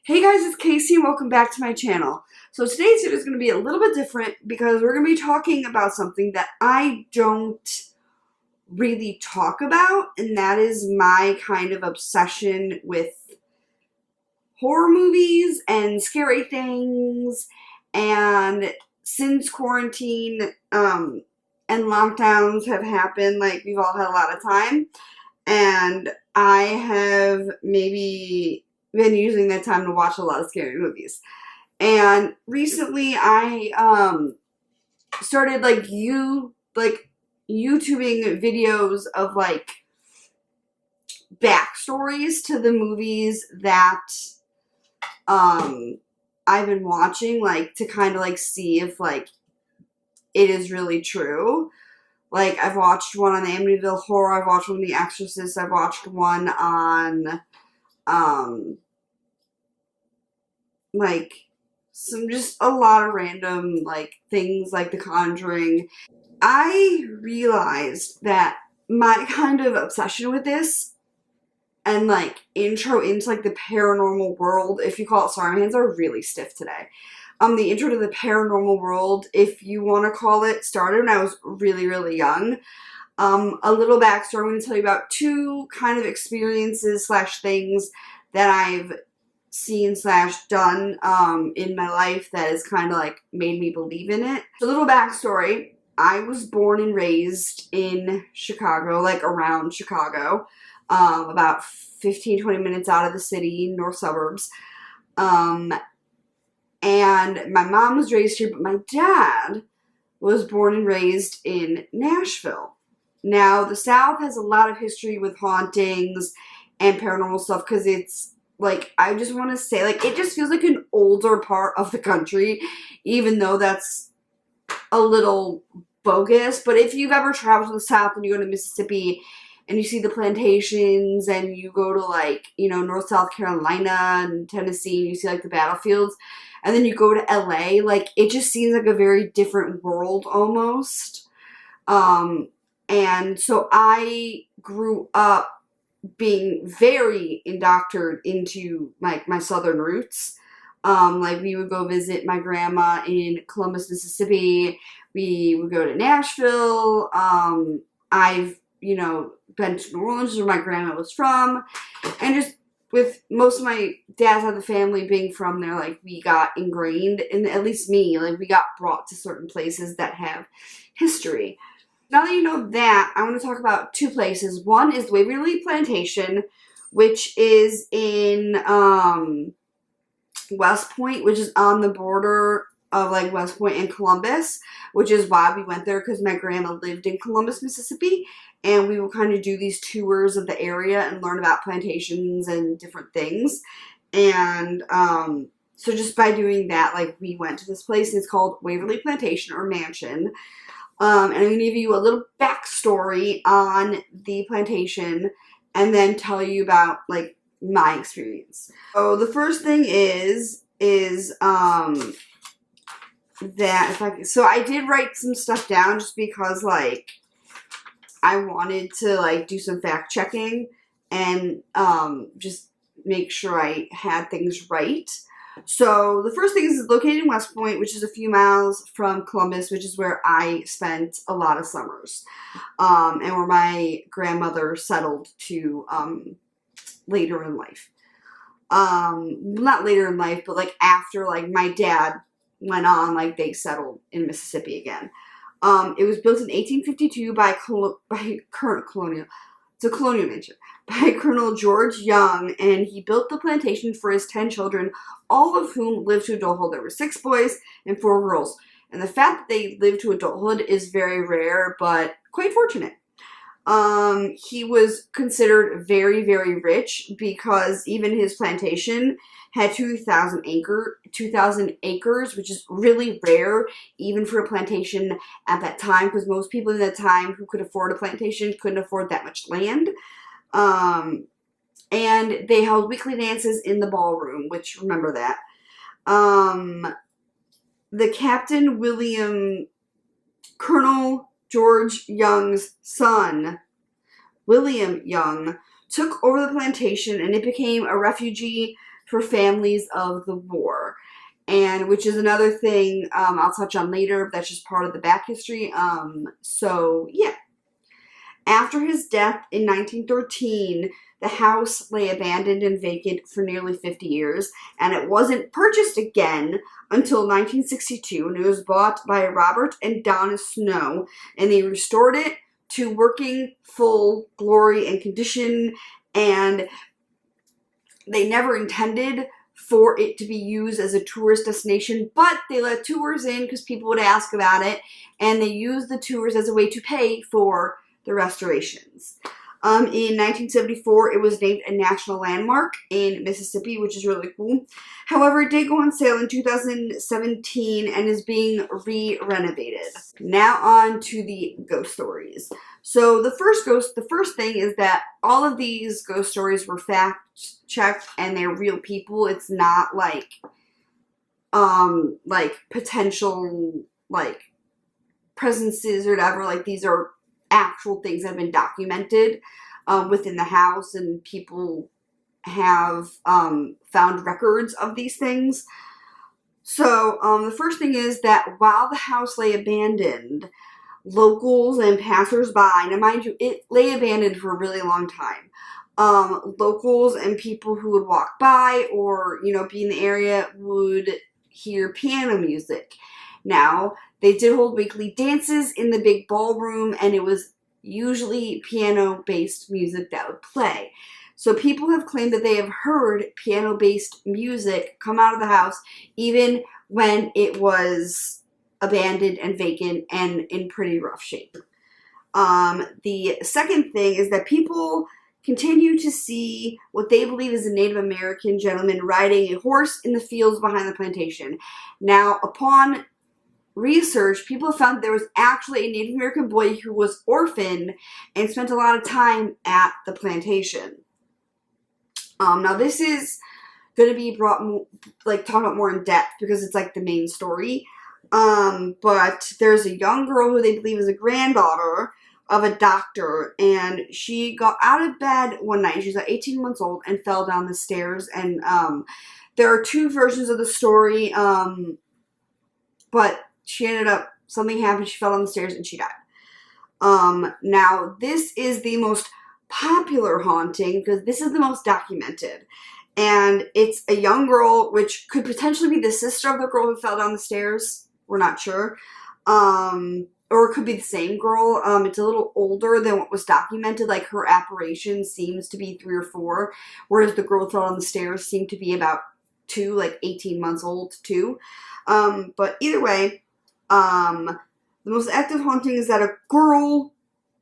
Hey guys, it's Casey and welcome back to my channel. So today's video is going to be a little bit different because we're going to be talking about something that I don't really talk about, and that is my kind of obsession with horror movies and scary things. And since quarantine and lockdowns have happened, like, we've all had a lot of time, and I have maybe been using that time to watch a lot of scary movies. And recently I started YouTubing videos of backstories to the movies that I've been watching, to kind of see if it is really true. I've watched one on the Amityville Horror, I've watched one on The Exorcist, I've watched one on just a lot of random things like The Conjuring. I realized that my kind of obsession with this and intro into the paranormal world, if you call it, sorry, my hands are really stiff today. The intro to the paranormal world, if you want to call it, started when I was really young. A little backstory, I'm going to tell you about two kind of experiences / things that I've seen / done in my life that has kind of made me believe in it. So, a little backstory, I was born and raised in Chicago, around Chicago, about 15-20 minutes out of the city, north suburbs. And my mom was raised here, but my dad was born and raised in Nashville. Now, the South has a lot of history with hauntings and paranormal stuff because it's, I just want to say, it just feels like an older part of the country, even though that's a little bogus. But if you've ever traveled to the South and you go to Mississippi and you see the plantations and you go to, North South Carolina and Tennessee and you see, the battlefields, and then you go to LA, it just seems like a very different world almost. And so I grew up being very indoctrinated into my southern roots. We would go visit my grandma in Columbus, Mississippi. We would go to Nashville. I've been to New Orleans, where my grandma was from, and just with most of my dad's side of the family being from there, we got ingrained, and at least me, we got brought to certain places that have history. Now that you know that, I want to talk about two places. One is Waverly Plantation, which is in West Point, which is on the border of West Point and Columbus, which is why we went there, because my grandma lived in Columbus, Mississippi, and we will kind of do these tours of the area and learn about plantations and different things. And so just by doing that, we went to this place, and it's called Waverly Plantation or Mansion. And I'm going to give you a little backstory on the plantation and then tell you about, my experience. So the first thing is that so I did write some stuff down just because, I wanted to, do some fact checking and, just make sure I had things right. So the first thing is it's located in West Point, which is a few miles from Columbus, which is where I spent a lot of summers, and where my grandmother settled to later in life. Not later in life, but after my dad went on, they settled in Mississippi again. It was built in 1852 by it's a colonial mansion, by Colonel George Young, and he built the plantation for his 10 children, all of whom lived to adulthood. There were 6 boys and 4 girls. And the fact that they lived to adulthood is very rare, but quite fortunate. He was considered very rich because even his plantation had 2,000 acres, which is really rare even for a plantation at that time, because most people at that time who could afford a plantation couldn't afford that much land. And they held weekly dances in the ballroom, which, remember that. The Captain Colonel George Young's son, William Young, took over the plantation, and it became a refugee for families of the war. And which is another thing I'll touch on later, but that's just part of the back history. So, yeah. After his death in 1913, the house lay abandoned and vacant for nearly 50 years, and it wasn't purchased again until 1962, and it was bought by Robert and Donna Snow, and they restored it to working full glory and condition, and they never intended for it to be used as a tourist destination, but they let tours in because people would ask about it, and they used the tours as a way to pay for the restorations. In 1974, it was named a national landmark in Mississippi, which is really cool. However, it did go on sale in 2017 and is being re-renovated. Now on to the ghost stories. So the first thing is that all of these ghost stories were fact-checked and they're real people. It's not like potential, presences or whatever. These are actual things that have been documented within the house, and people have found records of these things. So the first thing is that while the house lay abandoned, locals and passersby, now mind you, it lay abandoned for a really long time. Locals and people who would walk by or, be in the area would hear piano music. Now, they did hold weekly dances in the big ballroom, and it was usually piano-based music that would play. So people have claimed that they have heard piano-based music come out of the house even when it was abandoned and vacant and in pretty rough shape. The second thing is that people continue to see what they believe is a Native American gentleman riding a horse in the fields behind the plantation. Now, upon research, people have found there was actually a Native American boy who was orphaned and spent a lot of time at the plantation. Now this is going to be talked about more in depth because it's the main story. But there's a young girl who they believe is a granddaughter of a doctor, and she got out of bed one night. She's 18 months old and fell down the stairs. And there are two versions of the story, but she ended up, something happened, she fell down the stairs and she died. Now, this is the most popular haunting because this is the most documented. And it's a young girl, which could potentially be the sister of the girl who fell down the stairs. We're not sure. Or it could be the same girl. It's a little older than what was documented. Her apparition seems to be 3 or 4, whereas the girl who fell down the stairs seemed to be about 2, 18 months old, too. But either way, the most active haunting is that a girl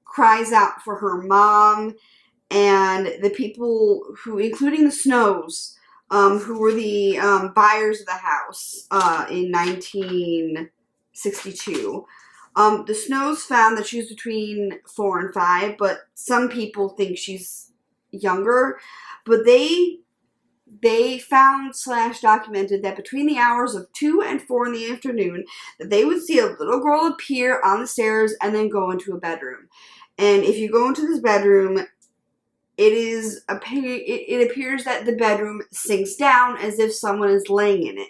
cries out for her mom, and the people who, including the Snows, who were the buyers of the house in 1962, the Snows found that she was between 4 and 5, but some people think she's younger. But they found / documented that between the hours of 2 and 4 in the afternoon, that they would see a little girl appear on the stairs and then go into a bedroom. And if you go into this bedroom, it appears that the bedroom sinks down as if someone is laying in it.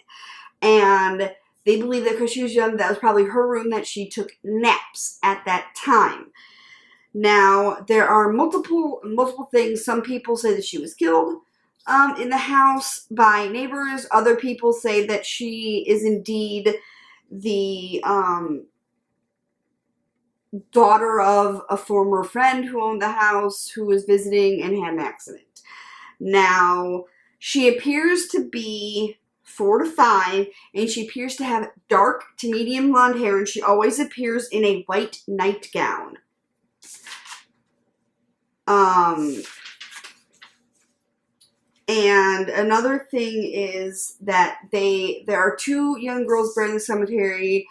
And they believe that because she was young, that was probably her room, that she took naps at that time. Now, there are multiple things. Some people say that she was killed in the house by neighbors. Other people say that she is indeed the daughter of a former friend who owned the house, who was visiting and had an accident. Now, she appears to be 4 to 5, and she appears to have dark to medium blonde hair, and she always appears in a white nightgown. And another thing is that there are 2 young girls buried in the cemetery.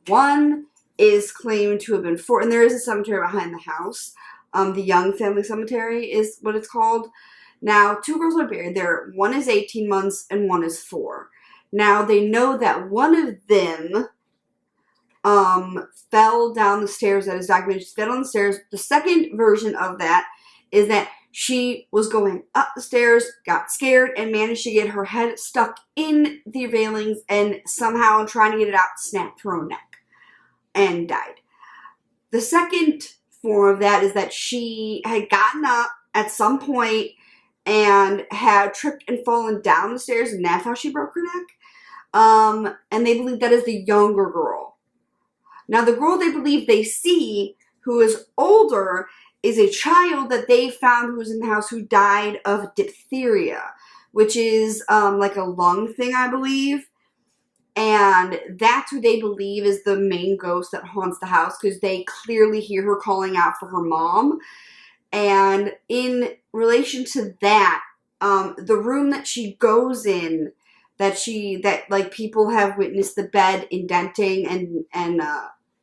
One is claimed to have been 4, and there is a cemetery behind the house. The Young Family Cemetery is what it's called. Now, 2 girls are buried there. One is 18 months and one is 4. Now, they know that one of them fell down the stairs. That is documented. She fell down the stairs. The second version of that is that She was going up the stairs, got scared, and managed to get her head stuck in the railings, and somehow trying to get it out, snapped her own neck and died. The second form of that is that she had gotten up at some point and had tripped and fallen down the stairs, and that's how she broke her neck. And they believe that is the younger girl. Now, the girl they believe they see, who is older, is a child that they found who was in the house who died of diphtheria, which is like a lung thing, I believe. And that's who they believe is the main ghost that haunts the house, because they clearly hear her calling out for her mom. And in relation to that, the room that she goes in, that like people have witnessed the bed indenting and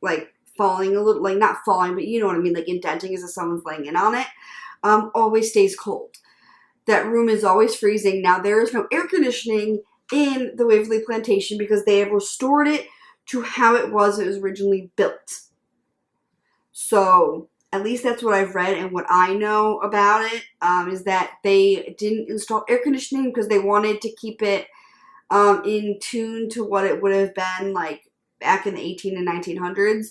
like falling a little, like not falling, but you know what I mean, like indenting as if someone's laying in on it, always stays cold. That room is always freezing. Now, there is no air conditioning in the Waverly Plantation because they have restored it to how it was originally built. So, at least that's what I've read, and what I know about it is that they didn't install air conditioning because they wanted to keep it in tune to what it would have been like back in the 18 and 1900s.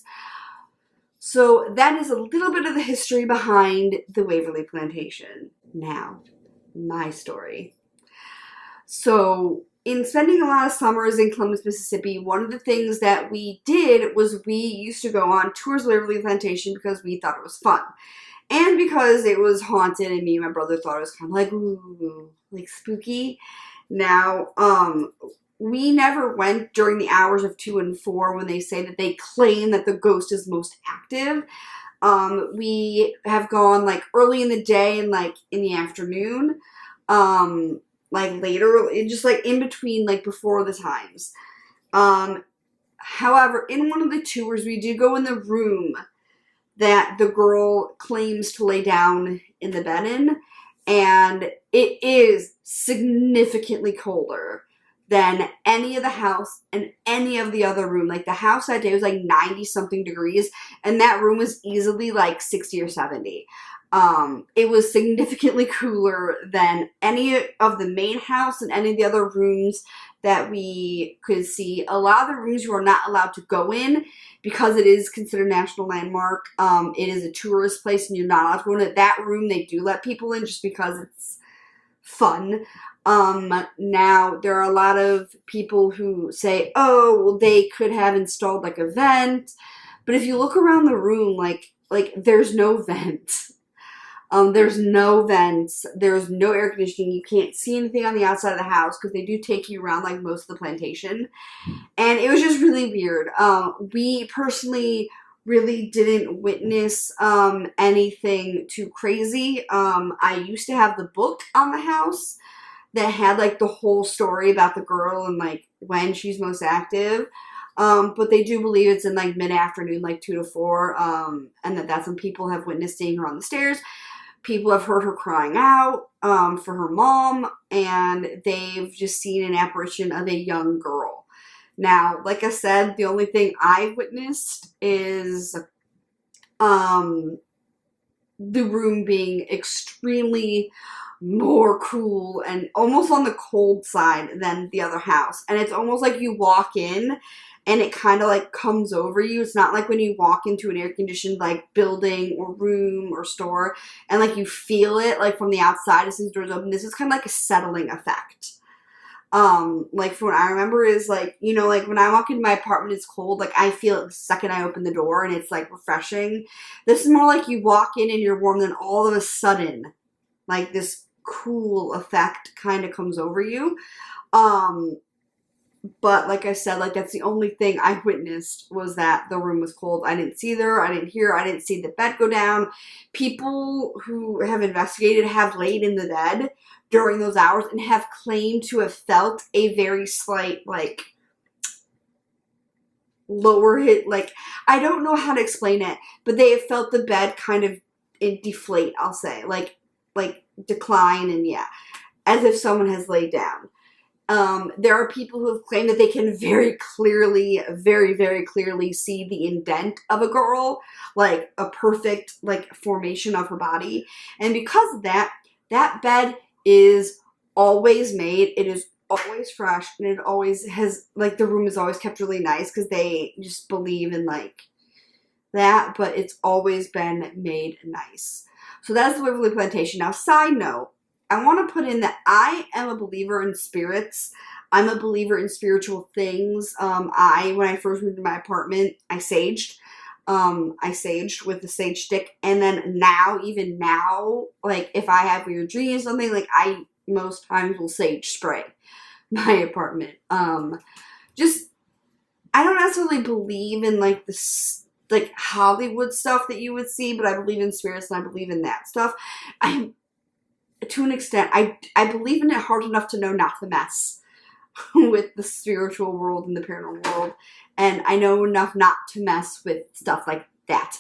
So that is a little bit of the history behind the Waverly Plantation. Now, my story. So, in spending a lot of summers in Columbus, Mississippi, one of the things that we did was we used to go on tours of Waverly Plantation because we thought it was fun. And because it was haunted and me and my brother thought it was kind of like, ooh, like spooky. Now, we never went during the hours of 2 and 4 when they say that they claim that the ghost is most active. We have gone like early in the day and like in the afternoon. Like later, just like in between, like before the times. However, in one of the tours, we did go in the room that the girl claims to lay down in the bed in, and it is significantly colder than any of the house and any of the other room. Like the house that day was like 90 something degrees, and that room was easily like 60 or 70. It was significantly cooler than any of the main house and any of the other rooms that we could see. A lot of the rooms you are not allowed to go in because it is considered a national landmark. It is a tourist place and you're not allowed to go in. That room, they do let people in just because it's fun. Now, there are a lot of people who say, oh, well, they could have installed like a vent. But if you look around the room, like there's no vent. There's no vents. There's no air conditioning. You can't see anything on the outside of the house because they do take you around like most of the plantation. And it was just really weird. We personally really didn't witness anything too crazy. I used to have the book on the house that had like the whole story about the girl and like when she's most active. But they do believe it's in like mid-afternoon, like 2 to 4, and that's when people have witnessed seeing her on the stairs. People have heard her crying out for her mom, and they've just seen an apparition of a young girl. Now, like I said, the only thing I've witnessed is the room being extremely more cool and almost on the cold side than the other house. And it's almost like you walk in and it kind of like comes over you. It's not like when you walk into an air-conditioned like building or room or store and like you feel it like from the outside as soon as the doors open. This is kind of like a settling effect. Like from what I remember is like, you know, like when I walk into my apartment, it's cold. Like I feel it the second I open the door and it's like refreshing. This is more like you walk in and you're warm, then all of a sudden, like this cool effect kind of comes over you. But like I said, like that's the only thing I witnessed was that the room was cold. I didn't see her, I didn't hear, I didn't see the bed go down. People who have investigated have laid in the bed during those hours and have claimed to have felt a very slight, like, lower hit, like, I don't know how to explain it, but they have felt the bed kind of deflate, I'll say, like decline, and yeah, as if someone has laid down. There are people who have claimed that they can very clearly, very, very clearly see the indent of a girl, like a perfect like formation of her body. And because of that, that bed is always made. It is always fresh, and it always has, like, the room is always kept really nice because they just believe in like that, but it's always been made nice. So that's the Waverly Plantation. Now, side note, I want to put in that I am a believer in spirits. I'm a believer in spiritual things. When I first moved to my apartment, I saged. I saged with the sage stick. And then now, even now, like, if I have weird dreams or something, like, I most times will sage spray my apartment. Just, I don't necessarily believe in, like, this, like, Hollywood stuff that you would see, but I believe in spirits and I believe in that stuff. To an extent, I believe in it hard enough to know not to mess with the spiritual world and the paranormal world. And I know enough not to mess with stuff like that.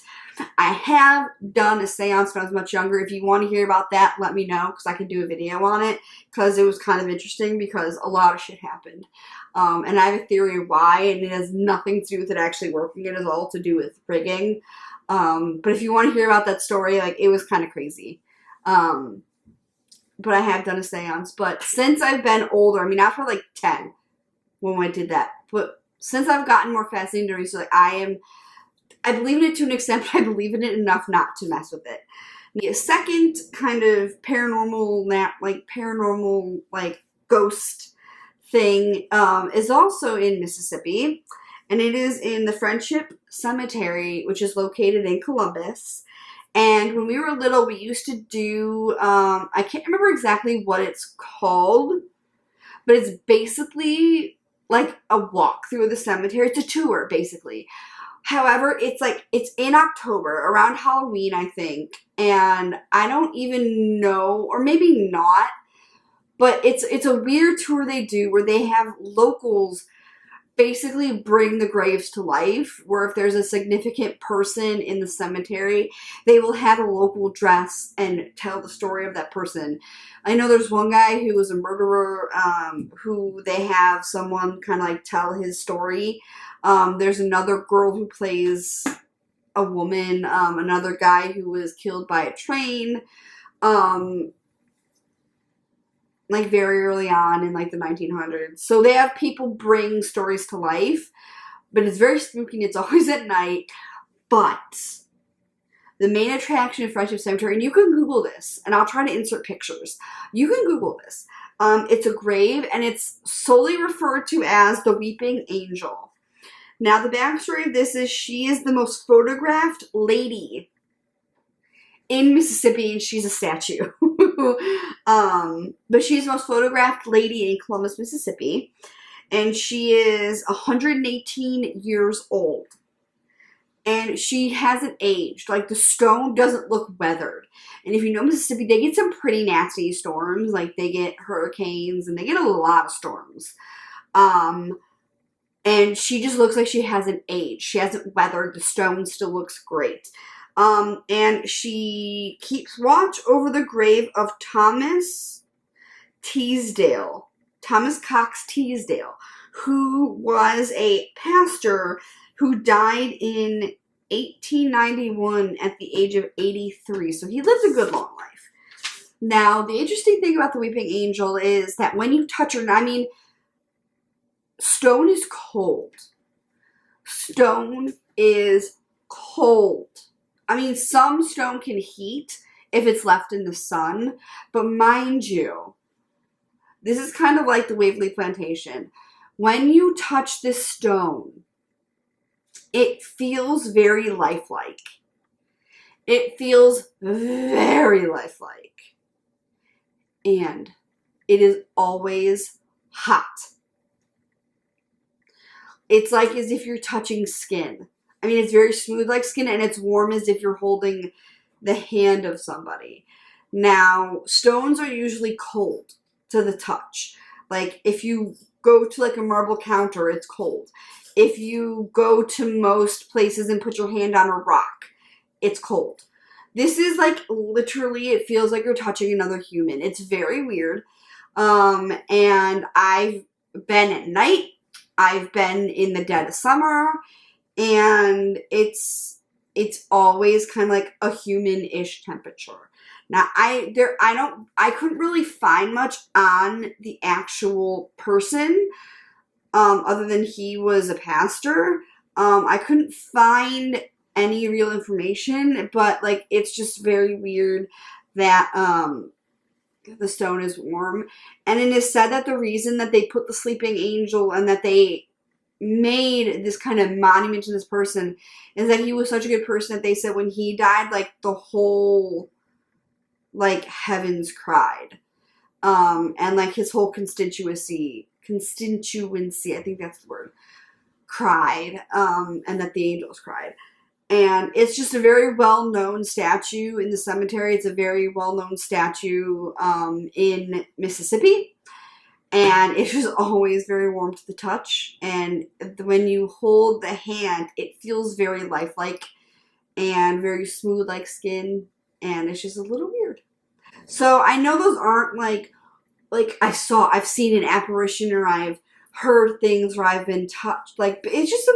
I have done a seance when I was much younger. If you want to hear about that, let me know, because I can do a video on it, because it was kind of interesting, because a lot of shit happened. And I have a theory of why, and it has nothing to do with it actually working. It has all to do with rigging. But if you want to hear about that story, like, it was kind of crazy. But I have done a seance. But since I've been older, I mean, I was probably like 10 when I did that. But since I've gotten more fascinated into it, I believe in it to an extent, but I believe in it enough not to mess with it. The second kind of paranormal, ghost thing is also in Mississippi. And it is in the Friendship Cemetery, which is located in Columbus. And when we were little, we used to do, I can't remember exactly what it's called, but it's basically like a walk through the cemetery. It's a tour, basically. However, it's in October, around Halloween, I think. And I don't even know, or maybe not, but it's a weird tour they do where they have locals basically bring the graves to life, where if there's a significant person in the cemetery, they will have a local dress and tell the story of that person. I know there's one guy who was a murderer, who they have someone kind of like tell his story. There's another girl who plays a woman, another guy who was killed by a train, like very early on in like the 1900s. So they have people bring stories to life, but it's very spooky and it's always at night. But the main attraction of Friendship Cemetery, and you can Google this, and I'll try to insert pictures. You can Google this. It's a grave, and it's solely referred to as the Weeping Angel. Now, the backstory of this is she is the most photographed lady in Mississippi, and she's a statue. But she's the most photographed lady in Columbus, Mississippi, and she is 118 years old. And she hasn't aged. Like, the stone doesn't look weathered. And if you know Mississippi, they get some pretty nasty storms. Like, they get hurricanes, and they get a lot of storms. And she just looks like she hasn't aged. She hasn't weathered. The stone still looks great. And she keeps watch over the grave of Thomas Cox Teasdale, who was a pastor who died in 1891 at the age of 83. So he lived a good long life. Now, the interesting thing about the Weeping Angel is that when you touch her, I mean, stone is cold. Stone is cold. I mean, some stone can heat if it's left in the sun, but mind you, this is kind of like the Waverly Plantation. When you touch this stone, it feels very lifelike. It feels very lifelike. And it is always hot. It's like as if you're touching skin. I mean, it's very smooth like skin, and it's warm as if you're holding the hand of somebody. Now, stones are usually cold to the touch. Like, if you go to like a marble counter, it's cold. If you go to most places and put your hand on a rock, it's cold. This is like literally, it feels like you're touching another human. It's very weird. And I've been at night. I've been in the dead of summer, and it's always kind of like a human-ish temperature. Now, I couldn't really find much on the actual person, other than he was a pastor. I couldn't find any real information, but like it's just very weird that the stone is warm. And it is said that the reason that they put the sleeping angel and that they made this kind of monument to this person is that he was such a good person that they said when he died, like the whole like heavens cried. And like his whole constituency, I think that's the word, cried, and that the angels cried. And it's just a very well-known statue in the cemetery. It's a very well-known statue in Mississippi. And it's just always very warm to the touch. And when you hold the hand, it feels very lifelike and very smooth like skin. And it's just a little weird. So I know those aren't like I've seen an apparition or I've heard things where I've been touched. Like, it's just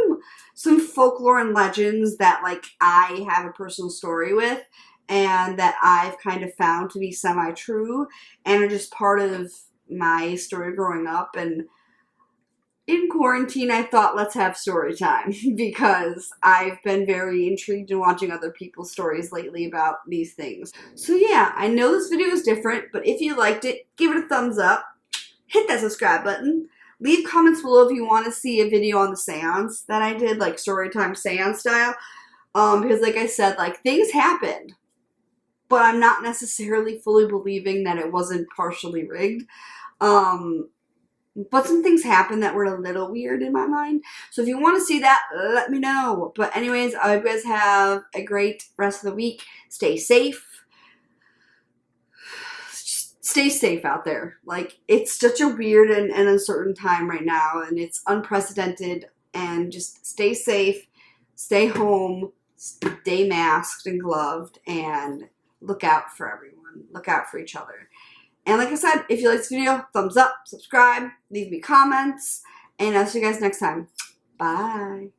some folklore and legends that like I have a personal story with and that I've kind of found to be semi-true and are just part of my story growing up. And in quarantine, I thought, let's have story time because I've been very intrigued in watching other people's stories lately about these things. So yeah, I know this video is different, but if you liked it, give it a thumbs up, hit that subscribe button, leave comments below if you want to see a video on the seance that I did, like story time seance style, because like I said, like things happened, but I'm not necessarily fully believing that it wasn't partially rigged. But some things happened that were a little weird in my mind. So if you want to see that, let me know. But anyways, I hope you guys have a great rest of the week. Stay safe. Just stay safe out there. Like, it's such a weird and uncertain time right now. And it's unprecedented. And just stay safe. Stay home. Stay masked and gloved. And look out for everyone. Look out for each other. And like I said, if you like this video, thumbs up, subscribe, leave me comments, and I'll see you guys next time. Bye.